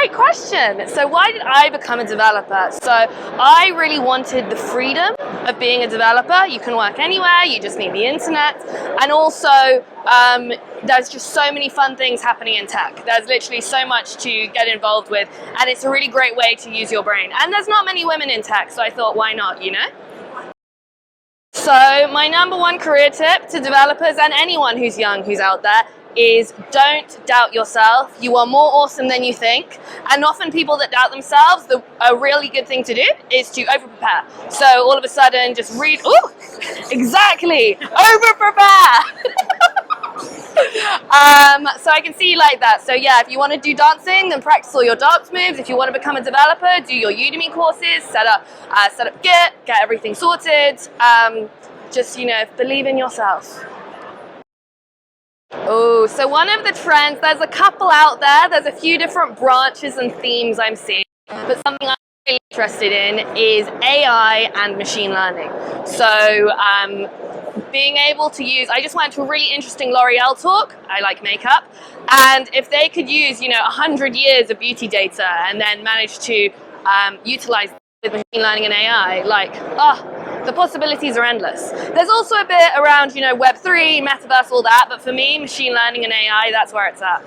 great question. So why did I become a developer? So I really wanted the freedom of being a developer. You can work anywhere, you just need the internet. And also, there's just so many fun things happening in tech. There's literally so much to get involved with, and it's a really great way to use your brain. And there's not many women in tech, so I thought, why not, you know? So my number one career tip to developers and anyone who's young, who's out there, is don't doubt yourself. You are more awesome than you think. And often people that doubt themselves, a really good thing to do is to over-prepare. So all of a sudden, just read, ooh, exactly, over-prepare. So I can see you like that. So yeah, if you want to do dancing, then practice all your dance moves. If you want to become a developer, do your Udemy courses, set up Git, get everything sorted. Just, you know, believe in yourself. Oh, so one of the trends, there's a couple out there. There's a few different branches and themes I'm seeing. But something I'm really interested in is AI and machine learning. So being able to use, I just went to a really interesting L'Oreal talk. I like makeup. And if they could use, you know, 100 years of beauty data and then manage to utilize it with machine learning and AI, like, the possibilities are endless. There's also a bit around, you know, Web3, metaverse, all that. But for me, machine learning and AI, that's where it's at.